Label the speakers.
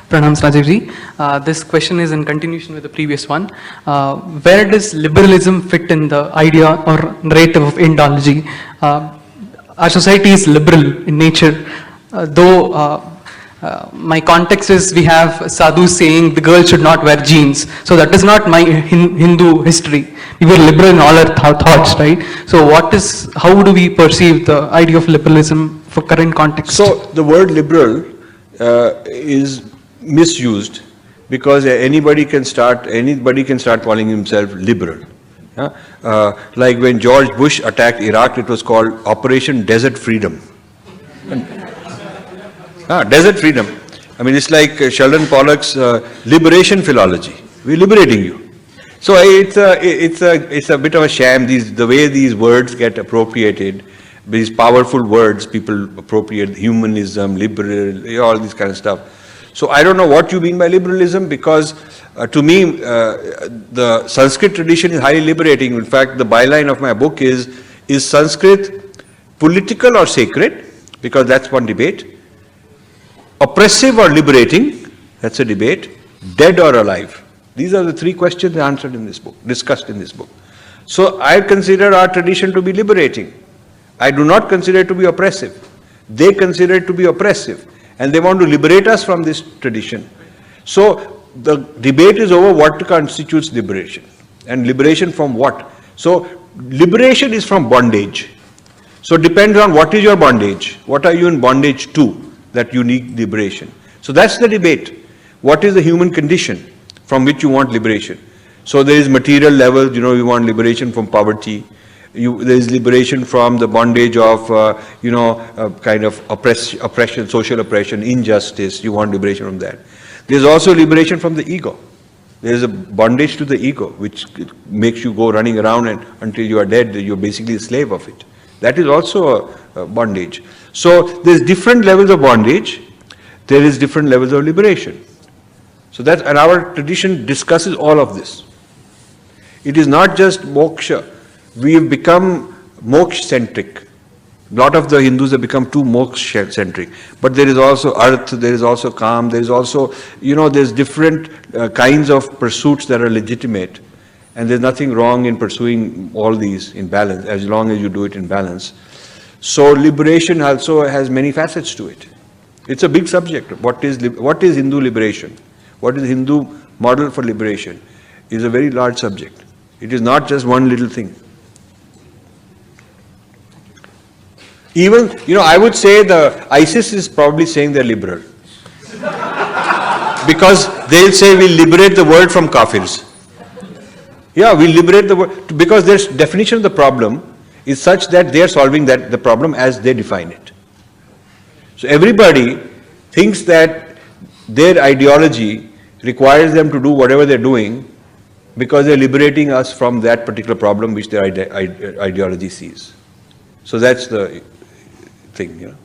Speaker 1: Pranams Rajivji. This question is in continuation with the previous one. Where does liberalism fit in the idea or narrative of Indology? Our society is liberal in nature, though my context is we have sadhus saying the girl should not wear jeans. So that is not my Hindu history. We were liberal in all our thoughts, right? So how do we perceive the idea of liberalism for current context?
Speaker 2: So the word liberal is misused because anybody can start calling himself liberal. Like when George Bush attacked Iraq, it was called Operation Desert Freedom. Desert freedom. I mean, it's like Sheldon Pollock's liberation philology. We're liberating you. So it's a bit of a sham. The way these words get appropriated, these powerful words, people appropriate humanism, liberal, all this kind of stuff. So I don't know what you mean by liberalism, because to me, the Sanskrit tradition is highly liberating. In fact, the byline of my book is Sanskrit political or sacred? Because that's one debate. Oppressive or liberating? That's a debate. Dead or alive? These are the three questions answered in this book, discussed in this book. So I consider our tradition to be liberating. I do not consider it to be oppressive. They consider it to be oppressive, and they want to liberate us from this tradition. So the debate is over what constitutes liberation, and liberation from what. So liberation is from bondage. So it depends on what is your bondage. What are you in bondage to that you need liberation? So that's the debate. What is the human condition from which you want liberation? So there is material level, you want liberation from poverty. There is liberation from the bondage of, kind of oppression, social oppression, injustice. You want liberation from that. There's also liberation from the ego. There is a bondage to the ego, which makes you go running around and until you are dead, you're basically a slave of it. That is also a bondage. So there's different levels of bondage. There is different levels of liberation. So and our tradition discusses all of this. It is not just moksha. We have become moksha-centric. A lot of the Hindus have become too moksha-centric. But there is also arth, there is also kam, there is also, there's different kinds of pursuits that are legitimate. And there's nothing wrong in pursuing all these in balance, as long as you do it in balance. So liberation also has many facets to it. It's a big subject. What is Hindu liberation? What is Hindu model for liberation? Is a very large subject. It is not just one little thing. Even, I would say the ISIS is probably saying they're liberal. Because they'll say we'll liberate the world from kafirs. Yeah, we'll liberate the world. Because their definition of the problem is such that they are solving the problem as they define it. So everybody thinks that their ideology requires them to do whatever they're doing because they're liberating us from that particular problem which their ideology sees. So that's the thing,